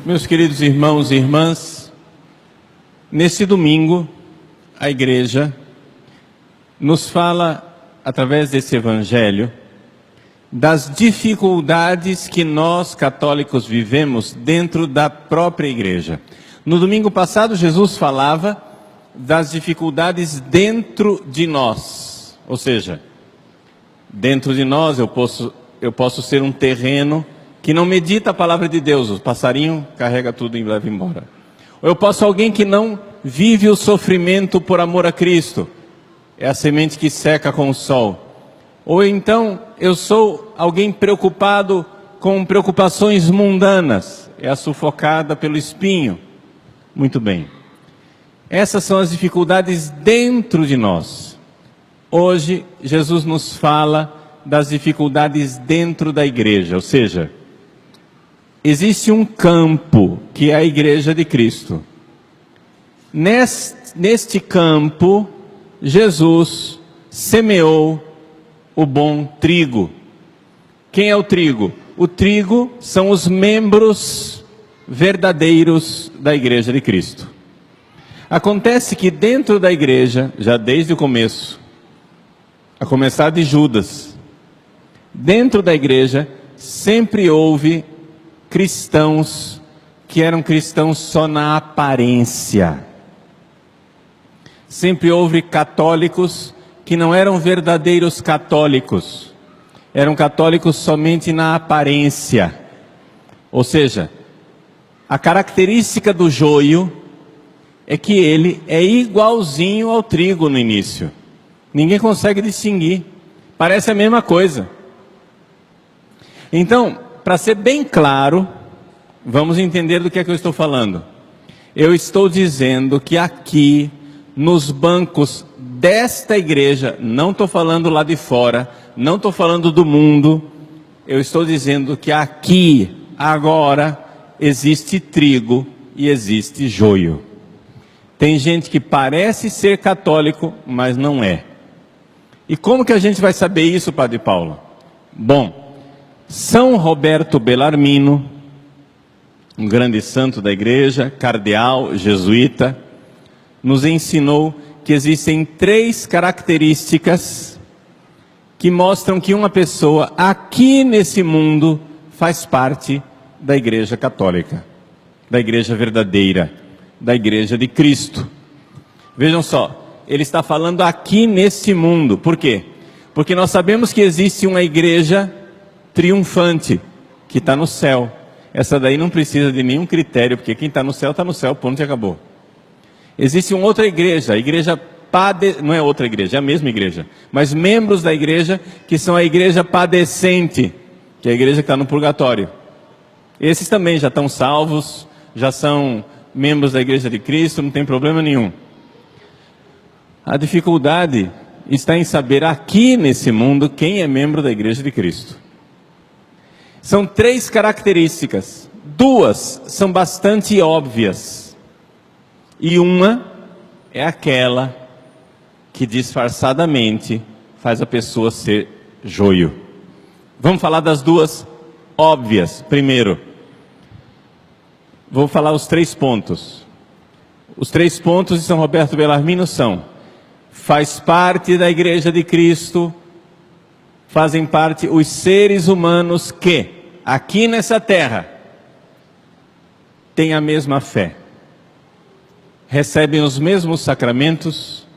Meus queridos irmãos e irmãs, nesse domingo, a igreja nos fala, através desse evangelho, das dificuldades que nós católicos vivemos dentro da própria igreja. No domingo passado, Jesus falava das dificuldades dentro de nós, ou seja, dentro de nós eu posso ser um terreno que não medita a palavra de Deus, o passarinho carrega tudo e leva embora. Ou eu posso ser alguém que não vive o sofrimento por amor a Cristo, é a semente que seca com o sol. Ou então eu sou alguém preocupado com preocupações mundanas, é a sufocada pelo espinho. Muito bem. Essas são as dificuldades dentro de nós. Hoje Jesus nos fala das dificuldades dentro da igreja, ou seja, existe um campo que é a igreja de Cristo. Neste campo, Jesus semeou o bom trigo. Quem é o trigo? O trigo são os membros verdadeiros da igreja de Cristo. Acontece que dentro da igreja, já desde o começo, a começar de Judas, dentro da igreja sempre houve cristãos que eram cristãos só na aparência. Sempre houve católicos que não eram verdadeiros católicos, eram católicos somente na aparência. Ou seja, a característica do joio é que ele é igualzinho ao trigo no início. Ninguém consegue distinguir, parece a mesma coisa. Então, para ser bem claro, vamos entender do que é que eu estou falando. Eu estou dizendo que aqui, nos bancos desta igreja, não estou falando lá de fora, não estou falando do mundo, eu estou dizendo que aqui, agora, existe trigo e existe joio. Tem gente que parece ser católico, mas não é. E como que a gente vai saber isso, Padre Paulo? Bom, São Roberto Bellarmino, um grande santo da igreja, cardeal, jesuíta, nos ensinou que existem 3 características que mostram que uma pessoa aqui nesse mundo faz parte da igreja católica, da igreja verdadeira, da igreja de Cristo. Vejam só, ele está falando aqui nesse mundo. Por quê? Porque nós sabemos que existe uma igreja triunfante, que está no céu. Essa daí não precisa de nenhum critério, porque quem está no céu, ponto e acabou. Existe uma outra igreja, a igreja não é outra igreja, é a mesma igreja, mas membros da igreja que são a igreja padecente, que é a igreja que está no purgatório. Esses também já estão salvos, já são membros da igreja de Cristo, não tem problema nenhum. A dificuldade está em saber aqui nesse mundo quem é membro da igreja de Cristo. São 3 características, 2 são bastante óbvias, e uma é aquela que disfarçadamente faz a pessoa ser joio. Vamos falar das 2 óbvias. Primeiro, vou falar os 3 pontos. Os 3 pontos de São Roberto Bellarmino são: faz parte da igreja de Cristo, fazem parte os seres humanos que, aqui nessa terra, têm a mesma fé, recebem os mesmos sacramentos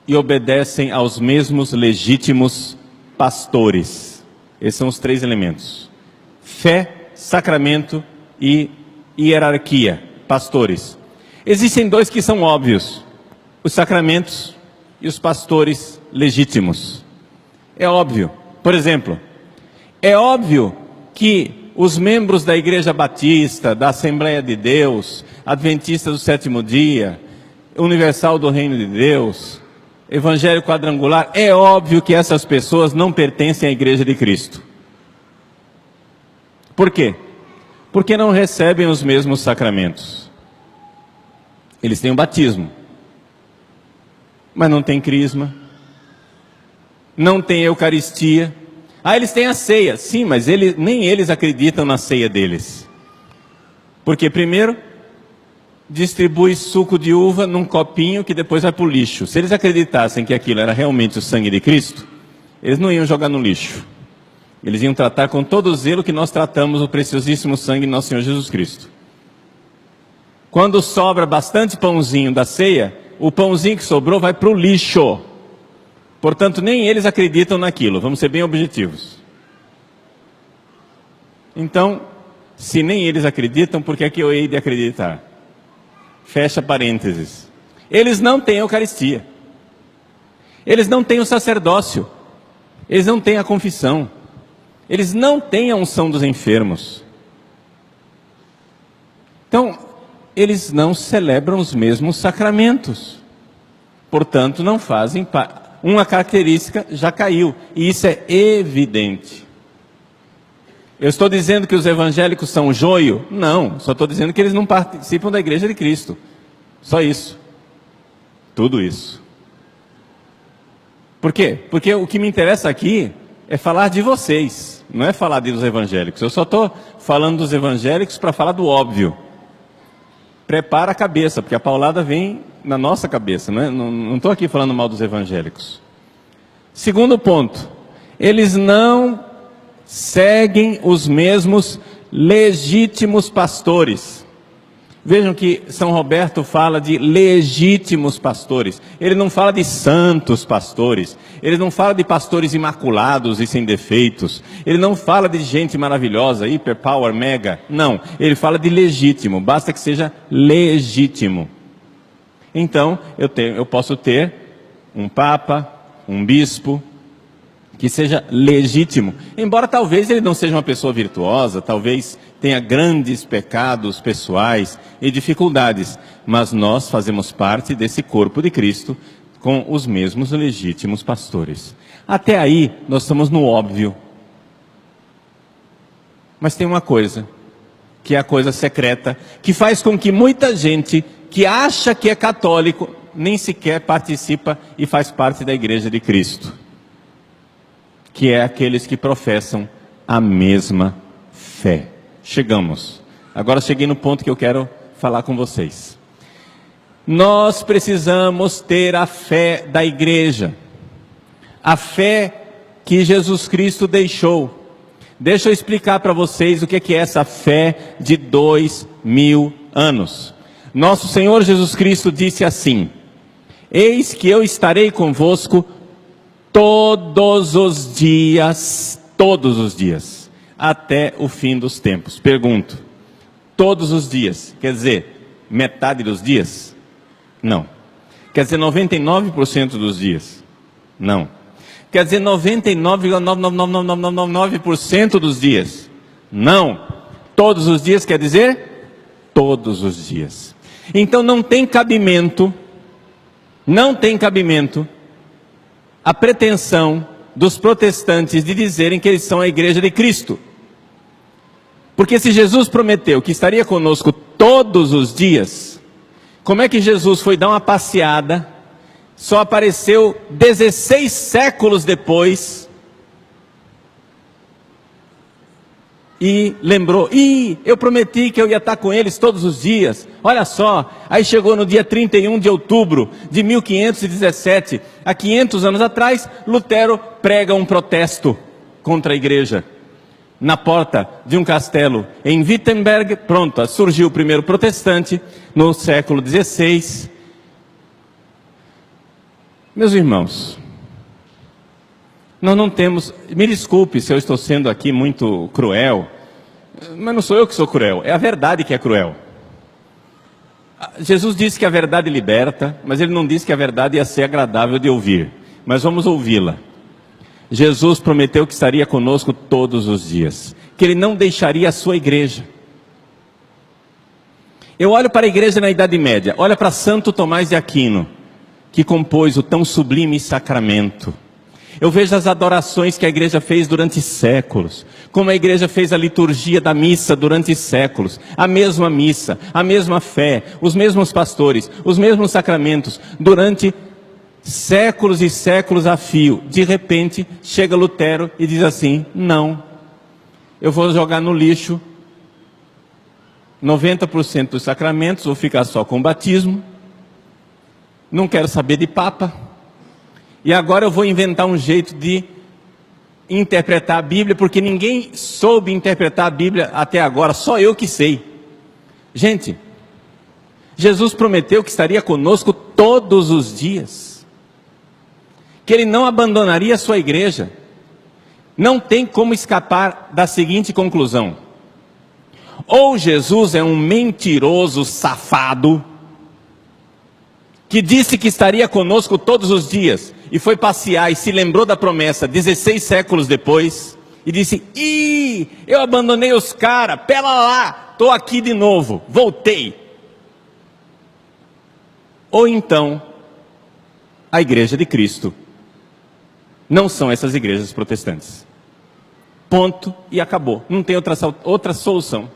e obedecem aos mesmos legítimos pastores. Esses são os 3 elementos: fé, sacramento e hierarquia, pastores. Existem 2 que são óbvios: os sacramentos e os pastores legítimos. É óbvio. Por exemplo, é óbvio que os membros da Igreja Batista, da Assembleia de Deus, Adventista do Sétimo Dia, Universal do Reino de Deus, Evangelho Quadrangular, é óbvio que essas pessoas não pertencem à Igreja de Cristo. Por quê? Porque não recebem os mesmos sacramentos. Eles têm o batismo, mas não tem crisma, não tem Eucaristia. Eles têm a ceia, sim, mas nem eles acreditam na ceia deles. Porque primeiro, distribui suco de uva num copinho que depois vai para o lixo. Se eles acreditassem que aquilo era realmente o sangue de Cristo, eles não iam jogar no lixo. Eles iam tratar com todo o zelo que nós tratamos o preciosíssimo sangue de nosso Senhor Jesus Cristo. Quando sobra bastante pãozinho da ceia, o pãozinho que sobrou vai para o lixo. Portanto, nem eles acreditam naquilo. Vamos ser bem objetivos. Então, se nem eles acreditam, por que é que eu hei de acreditar? Fecha parênteses. Eles não têm a Eucaristia. Eles não têm o sacerdócio. Eles não têm a confissão. Eles não têm a unção dos enfermos. Então, eles não celebram os mesmos sacramentos. Portanto, não fazem parte. Uma característica já caiu. E isso é evidente. Eu estou dizendo que os evangélicos são joio? Não, só estou dizendo que eles não participam da igreja de Cristo. Só isso. Tudo isso. Por quê? Porque o que me interessa aqui é falar de vocês, não é falar dos evangélicos. Eu só estou falando dos evangélicos para falar do óbvio. Prepara a cabeça, porque a paulada vem na nossa cabeça, não estou aqui falando mal dos evangélicos. Segundo ponto, eles não seguem os mesmos legítimos pastores. Vejam que São Roberto fala de legítimos pastores. Ele não fala de santos pastores. Ele não fala de pastores imaculados e sem defeitos. Ele não fala de gente maravilhosa, hiper, power, mega. Não, ele fala de legítimo. Basta que seja legítimo. Então, eu posso ter um papa, um bispo, que seja legítimo. Embora talvez ele não seja uma pessoa virtuosa, talvez tenha grandes pecados pessoais e dificuldades, mas nós fazemos parte desse corpo de Cristo com os mesmos legítimos pastores. Até aí nós estamos no óbvio. Mas tem uma coisa, que é a coisa secreta, que faz com que muita gente que acha que é católico, nem sequer participa e faz parte da igreja de Cristo. Que é aqueles que professam a mesma fé. Chegamos. Agora cheguei no ponto que eu quero falar com vocês. Nós precisamos ter a fé da igreja. A fé que Jesus Cristo deixou. Deixa eu explicar para vocês o que é essa fé de 2000 anos. Nosso Senhor Jesus Cristo disse assim: eis que eu estarei convosco todos os dias, até o fim dos tempos. Pergunto, todos os dias, quer dizer, metade dos dias? Não. Quer dizer 99% dos dias? Não. Quer dizer 99,99999% dos dias? Não. Todos os dias quer dizer? Todos os dias. Então não tem cabimento a pretensão dos protestantes de dizerem que eles são a igreja de Cristo. Porque se Jesus prometeu que estaria conosco todos os dias, como é que Jesus foi dar uma passeada, só apareceu 16 séculos depois, e lembrou, eu prometi que eu ia estar com eles todos os dias, olha só, aí chegou no dia 31 de outubro de 1517, há 500 anos atrás, Lutero prega um protesto contra a igreja, na porta de um castelo em Wittenberg. Pronto, surgiu o primeiro protestante no século XVI. Meus irmãos, nós não temos, me desculpe se eu estou sendo aqui muito cruel, mas não sou eu que sou cruel, é a verdade que é cruel. Jesus disse que a verdade liberta, mas ele não disse que a verdade ia ser agradável de ouvir, mas vamos ouvi-la. Jesus prometeu que estaria conosco todos os dias, que ele não deixaria a sua igreja. Eu olho para a igreja na Idade Média, olho para Santo Tomás de Aquino, que compôs o tão sublime sacramento. Eu vejo as adorações que a igreja fez durante séculos, como a igreja fez a liturgia da missa durante séculos, a mesma missa, a mesma fé, os mesmos pastores, os mesmos sacramentos, durante séculos e séculos a fio. De repente, chega Lutero e diz assim: não, eu vou jogar no lixo 90% dos sacramentos, vou ficar só com o batismo, não quero saber de papa, e agora eu vou inventar um jeito de interpretar a Bíblia, porque ninguém soube interpretar a Bíblia até agora, só eu que sei. Gente, Jesus prometeu que estaria conosco todos os dias, que Ele não abandonaria a sua igreja. Não tem como escapar da seguinte conclusão: ou Jesus é um mentiroso safado, que disse que estaria conosco todos os dias, e foi passear e se lembrou da promessa 16 séculos depois, e disse: eu abandonei os caras, pera lá, estou aqui de novo, voltei. Ou então, a igreja de Cristo não são essas igrejas protestantes. Ponto e acabou, não tem outra solução.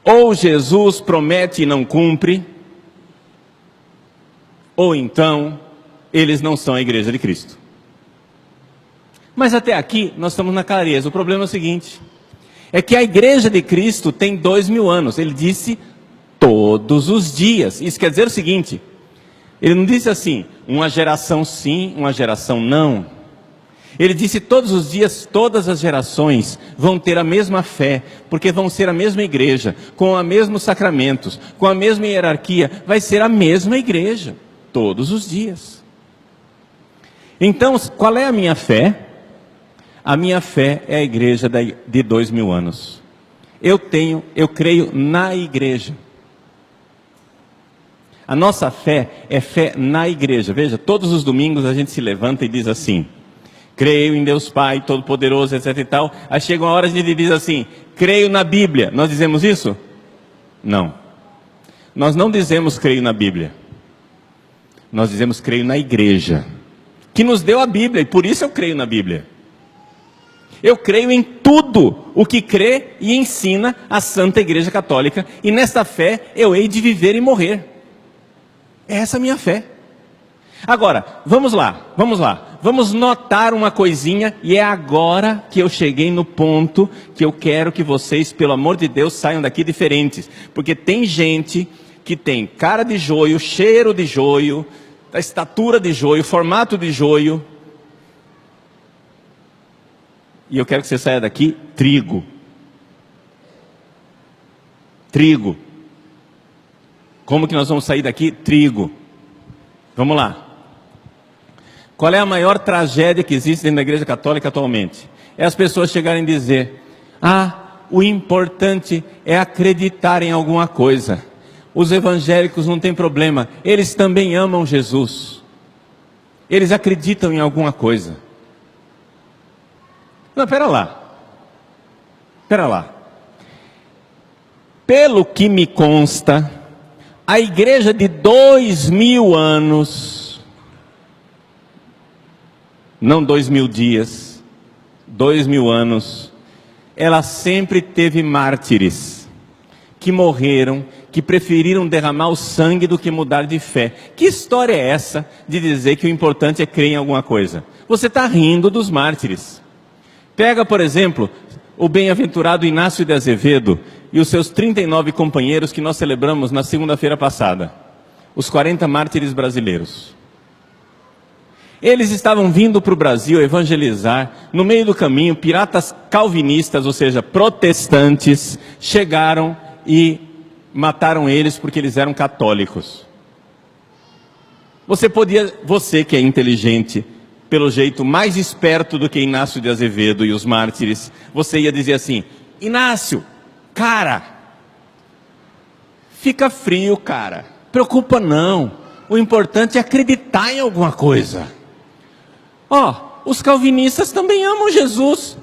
Ou Jesus promete e não cumpre, ou então eles não são a igreja de Cristo. Mas até aqui nós estamos na clareza. O problema é o seguinte: é que a igreja de Cristo tem 2000 anos. Ele disse todos os dias. Isso quer dizer o seguinte: ele não disse assim, uma geração sim, uma geração não. Ele disse todos os dias, todas as gerações vão ter a mesma fé, porque vão ser a mesma igreja, com os mesmos sacramentos, com a mesma hierarquia, vai ser a mesma igreja, todos os dias. Então, qual é a minha fé? A minha fé é a igreja de 2000 anos. Eu creio na igreja. A nossa fé é fé na igreja. Veja, todos os domingos a gente se levanta e diz assim: creio em Deus Pai Todo-Poderoso, etc e tal. Aí chega uma hora a gente diz assim: creio na Bíblia. Nós dizemos isso? Não. Nós não dizemos creio na Bíblia. Nós dizemos creio na igreja, que nos deu a Bíblia, e por isso eu creio na Bíblia. Eu creio em tudo o que crê e ensina a Santa Igreja Católica, e nesta fé eu hei de viver e morrer. Essa é a minha fé. Agora, vamos lá, vamos notar uma coisinha, e é agora que eu cheguei no ponto que eu quero que vocês, pelo amor de Deus, saiam daqui diferentes, porque tem gente que tem cara de joio, cheiro de joio, a estatura de joio, formato de joio, e eu quero que você saia daqui trigo. Como que nós vamos sair daqui? Trigo. Vamos lá. Qual é a maior tragédia que existe dentro da Igreja Católica atualmente? É as pessoas chegarem a dizer: o importante é acreditar em alguma coisa. Os evangélicos não têm problema, eles também amam Jesus. Eles acreditam em alguma coisa. Não, pera lá. Pelo que me consta, a igreja de 2000 anos, não 2000 dias, 2000 anos, ela sempre teve mártires, que morreram, que preferiram derramar o sangue do que mudar de fé. Que história é essa de dizer que o importante é crer em alguma coisa? Você está rindo dos mártires. Pega, por exemplo, o bem-aventurado Inácio de Azevedo e os seus 39 companheiros que nós celebramos na segunda-feira passada, os 40 mártires brasileiros. Eles estavam vindo para o Brasil evangelizar. No meio do caminho, piratas calvinistas, ou seja, protestantes, chegaram e mataram eles porque eles eram católicos. Você que é inteligente, pelo jeito mais esperto do que Inácio de Azevedo e os mártires, você ia dizer assim: Inácio, cara, fica frio, cara, preocupa não, o importante é acreditar em alguma coisa. Os calvinistas também amam Jesus.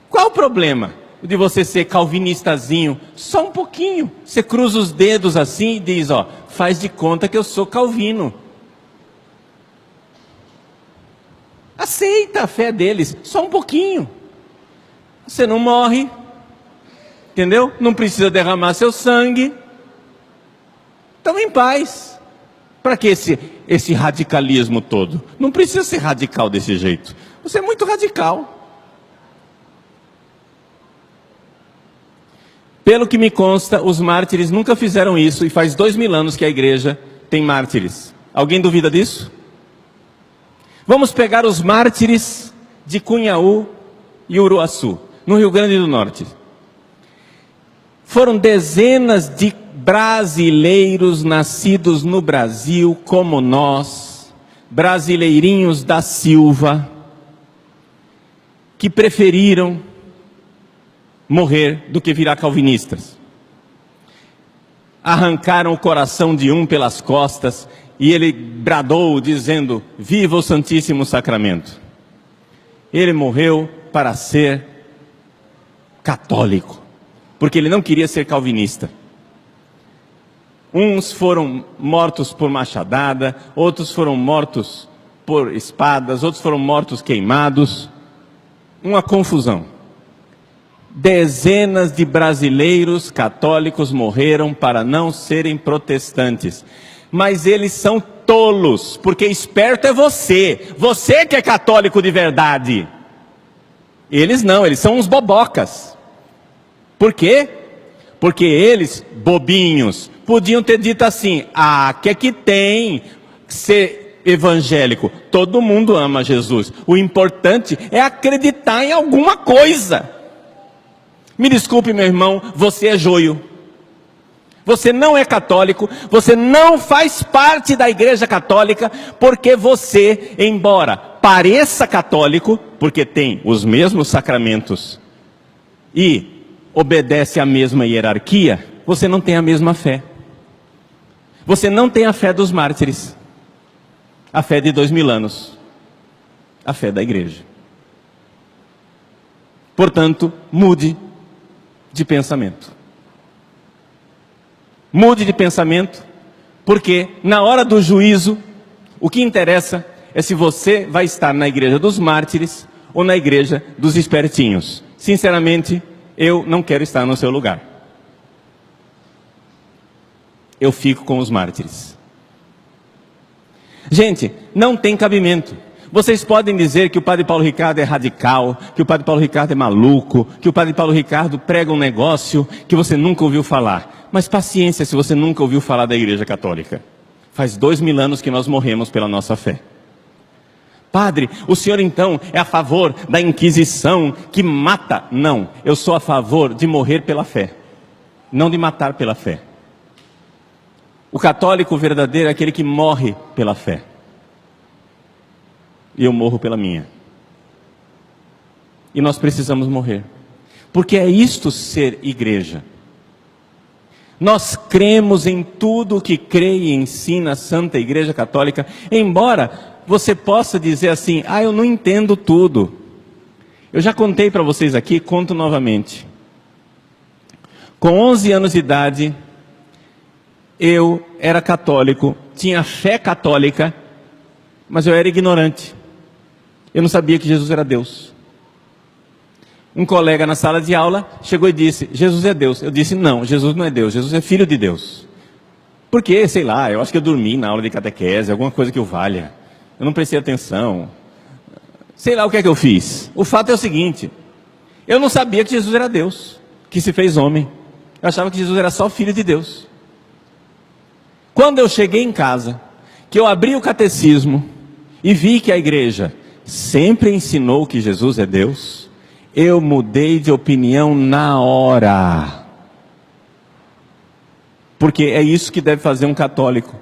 Qual o problema de você ser calvinistazinho? Só um pouquinho. Você cruza os dedos assim e diz: faz de conta que eu sou calvino. Aceita a fé deles, só um pouquinho. Você não morre, entendeu? Não precisa derramar seu sangue. Então, em paz. Para que esse radicalismo todo? Não precisa ser radical desse jeito. Você é muito radical. Pelo que me consta, os mártires nunca fizeram isso, e faz 2000 anos que a igreja tem mártires. Alguém duvida disso? Vamos pegar os mártires de Cunhaú e Uruaçu, no Rio Grande do Norte. Foram dezenas de brasileiros nascidos no Brasil como nós, brasileirinhos da Silva, que preferiram morrer do que virar calvinistas. Arrancaram o coração de um pelas costas e ele bradou dizendo: viva o Santíssimo Sacramento. Ele morreu para ser católico, porque ele não queria ser calvinista. Uns foram mortos por machadada, outros foram mortos por espadas, outros foram mortos queimados. Uma confusão. Dezenas de brasileiros católicos morreram para não serem protestantes. Mas eles são tolos, porque esperto é você. Você que é católico de verdade. Eles não, eles são uns bobocas. Por quê? Porque eles, bobinhos, podiam ter dito assim: que é que tem ser evangélico? Todo mundo ama Jesus. O importante é acreditar em alguma coisa. Me desculpe, meu irmão, você é joio. Você não é católico, você não faz parte da igreja católica, porque você, embora pareça católico, porque tem os mesmos sacramentos e obedece à mesma hierarquia, você não tem a mesma fé. Você não tem a fé dos mártires, a fé de 2000 anos, a fé da igreja. Portanto, mude de pensamento. Mude de pensamento, porque na hora do juízo, o que interessa é se você vai estar na igreja dos mártires ou na igreja dos espertinhos. Sinceramente, eu não quero estar no seu lugar. Eu fico com os mártires. Gente, não tem cabimento. Vocês podem dizer que o Padre Paulo Ricardo é radical, que o Padre Paulo Ricardo é maluco, que o Padre Paulo Ricardo prega um negócio que você nunca ouviu falar. Mas paciência se você nunca ouviu falar da Igreja Católica. Faz 2000 anos que nós morremos pela nossa fé. Padre, o senhor então é a favor da Inquisição que mata? Não, eu sou a favor de morrer pela fé, não de matar pela fé. O católico verdadeiro é aquele que morre pela fé. E eu morro pela minha. E nós precisamos morrer. Porque é isto ser igreja. Nós cremos em tudo o que crê e ensina a Santa Igreja Católica, embora você possa dizer assim: eu não entendo tudo. Eu já contei para vocês aqui, conto novamente. Com 11 anos de idade, eu era católico, tinha fé católica, mas eu era ignorante. Eu não sabia que Jesus era Deus. Um colega na sala de aula chegou e disse: Jesus é Deus. Eu disse: não, Jesus não é Deus, Jesus é Filho de Deus. Por quê? Sei lá, eu acho que eu dormi na aula de catequese, alguma coisa que eu valha. Eu não prestei atenção. Sei lá o que é que eu fiz. O fato é o seguinte: eu não sabia que Jesus era Deus, que se fez homem. Eu achava que Jesus era só Filho de Deus. Quando eu cheguei em casa, que eu abri o catecismo e vi que a igreja sempre ensinou que Jesus é Deus, eu mudei de opinião na hora. Porque é isso que deve fazer um católico.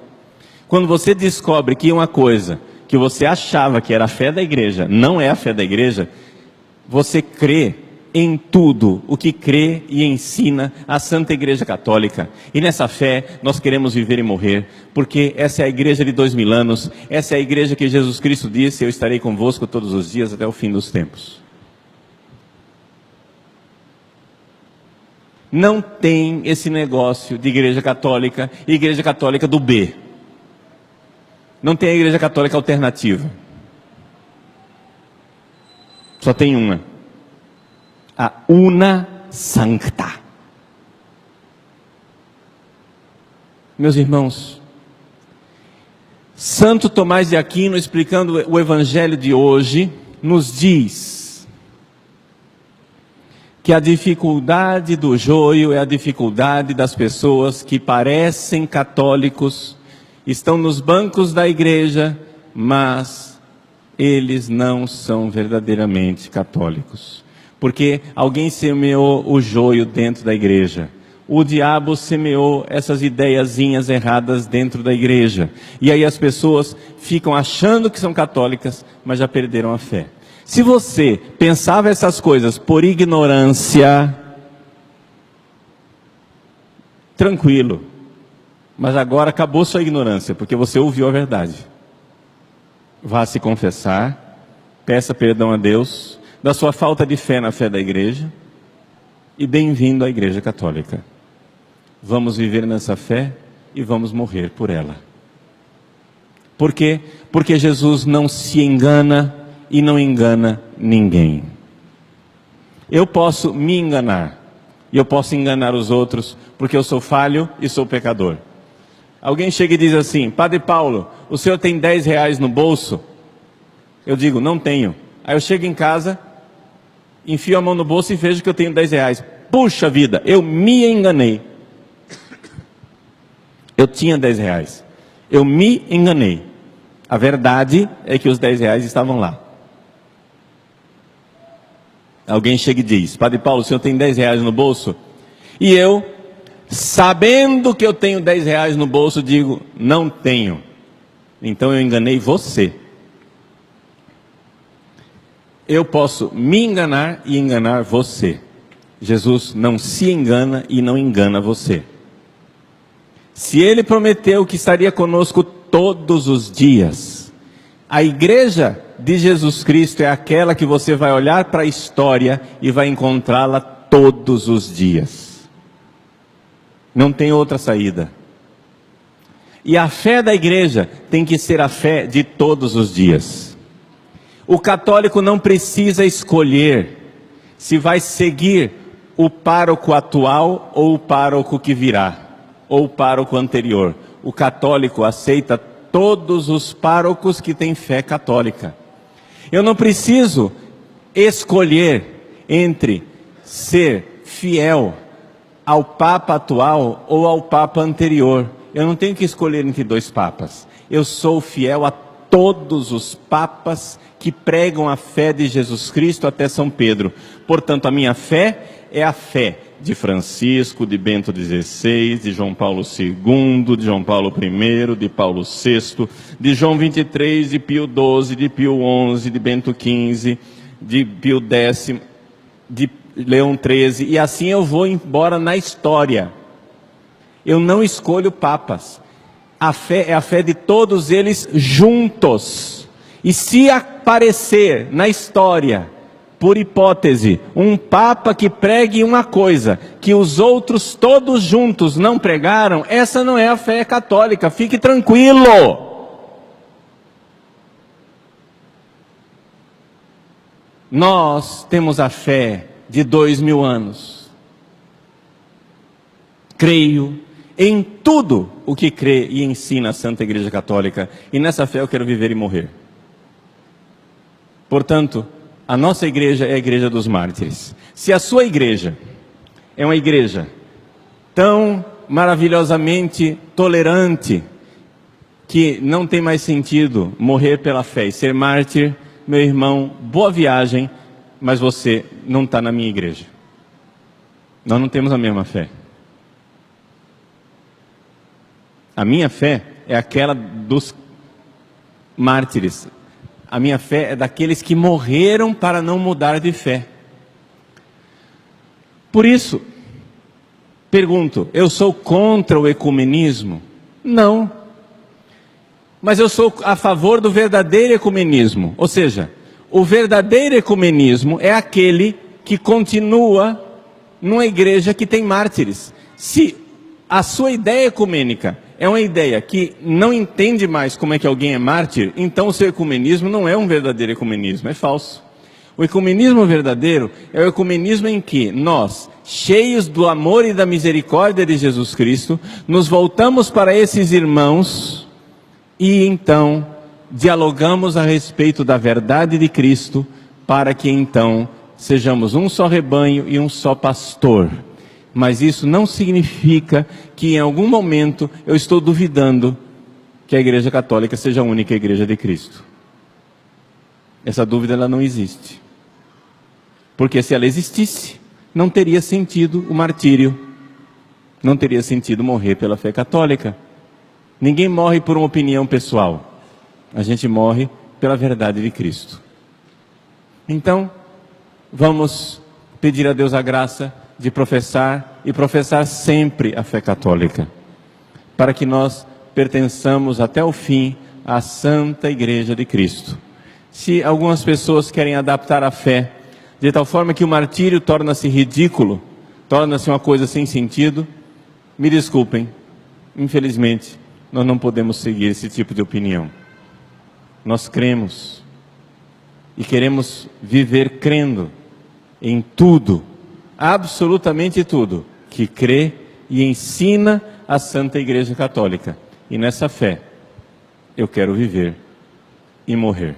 Quando você descobre que uma coisa que você achava que era a fé da igreja não é a fé da igreja, você crê em tudo o que crê e ensina a Santa Igreja Católica. E nessa fé nós queremos viver e morrer, porque essa é a igreja de 2000 anos, essa é a igreja que Jesus Cristo disse: eu estarei convosco todos os dias até o fim dos tempos. Não tem esse negócio de igreja católica e igreja católica do B. Não tem a igreja católica alternativa. Só tem uma. A Una Sancta. Meus irmãos, Santo Tomás de Aquino, explicando o Evangelho de hoje, nos diz que a dificuldade do joio é a dificuldade das pessoas que parecem católicos, estão nos bancos da igreja, mas eles não são verdadeiramente católicos. Porque alguém semeou o joio dentro da igreja. O diabo semeou essas ideiazinhas erradas dentro da igreja. E aí as pessoas ficam achando que são católicas, mas já perderam a fé. Se você pensava essas coisas por ignorância, tranquilo. Mas agora acabou sua ignorância, porque você ouviu a verdade. Vá se confessar, peça perdão a Deus da sua falta de fé na fé da igreja e bem-vindo à Igreja Católica. Vamos viver nessa fé e vamos morrer por ela. Por quê? Porque Jesus não se engana e não engana ninguém. Eu posso me enganar e eu posso enganar os outros porque eu sou falho e sou pecador. Alguém chega e diz assim: Padre Paulo, o senhor tem 10 reais no bolso? Eu digo, não tenho. Aí eu chego em casa, enfio a mão no bolso e vejo que eu tenho 10 reais. Puxa vida, eu me enganei. Eu tinha 10 reais. Eu me enganei. A verdade é que os 10 reais estavam lá. Alguém chega e diz: Padre Paulo, o senhor tem 10 reais no bolso? E eu, sabendo que eu tenho 10 reais no bolso, digo, não tenho. Então eu enganei você. Eu posso me enganar e enganar você. Jesus não se engana e não engana você. Se Ele prometeu que estaria conosco todos os dias, a igreja de Jesus Cristo é aquela que você vai olhar para a história e vai encontrá-la todos os dias. Não tem outra saída. E a fé da igreja tem que ser a fé de todos os dias. O católico não precisa escolher se vai seguir o pároco atual ou o pároco que virá, ou o pároco anterior. O católico aceita todos os párocos que têm fé católica. Eu não preciso escolher entre ser fiel ao Papa atual ou ao Papa anterior. Eu não tenho que escolher entre dois papas. Eu sou fiel a todos os papas que pregam a fé de Jesus Cristo até São Pedro. Portanto, a minha fé é a fé de Francisco, de Bento XVI, de João Paulo II, de João Paulo I, de Paulo VI, de João XXIII, de Pio XII, de Pio XI, de Bento XV, de Pio X, de Leão XIII, e assim eu vou embora na história. Eu não escolho papas. A fé é a fé de todos eles juntos. E se aparecer na história, por hipótese, um papa que pregue uma coisa que os outros todos juntos não pregaram, essa não é a fé católica, fique tranquilo. Nós temos a fé de 2000 anos. Creio em tudo o que crê e ensina a Santa Igreja Católica, e nessa fé eu quero viver e morrer. Portanto, a nossa igreja é a igreja dos mártires. Se a sua igreja é uma igreja tão maravilhosamente tolerante, que não tem mais sentido morrer pela fé e ser mártir, meu irmão, boa viagem, mas você não está na minha igreja. Nós não temos a mesma fé. A minha fé é aquela dos mártires. A minha fé é daqueles que morreram para não mudar de fé. Por isso, pergunto, eu sou contra o ecumenismo? Não. Mas eu sou a favor do verdadeiro ecumenismo. Ou seja, o verdadeiro ecumenismo é aquele que continua numa igreja que tem mártires. Se a sua ideia ecumênica é uma ideia que não entende mais como é que alguém é mártir, então o seu ecumenismo não é um verdadeiro ecumenismo, é falso. O ecumenismo verdadeiro é o ecumenismo em que nós, cheios do amor e da misericórdia de Jesus Cristo, nos voltamos para esses irmãos e então dialogamos a respeito da verdade de Cristo, para que então sejamos um só rebanho e um só pastor. Mas isso não significa que em algum momento eu estou duvidando que a Igreja Católica seja a única Igreja de Cristo. Essa dúvida ela não existe. Porque se ela existisse, não teria sentido o martírio, não teria sentido morrer pela fé católica. Ninguém morre por uma opinião pessoal. A gente morre pela verdade de Cristo. Então, vamos pedir a Deus a graça de professar e professar sempre a fé católica, para que nós pertençamos até o fim à Santa Igreja de Cristo. Se algumas pessoas querem adaptar a fé de tal forma que o martírio torna-se ridículo, torna-se uma coisa sem sentido, me desculpem, infelizmente, nós não podemos seguir esse tipo de opinião. Nós cremos e queremos viver crendo em tudo, absolutamente tudo, que crê e ensina a Santa Igreja Católica. E nessa fé, eu quero viver e morrer.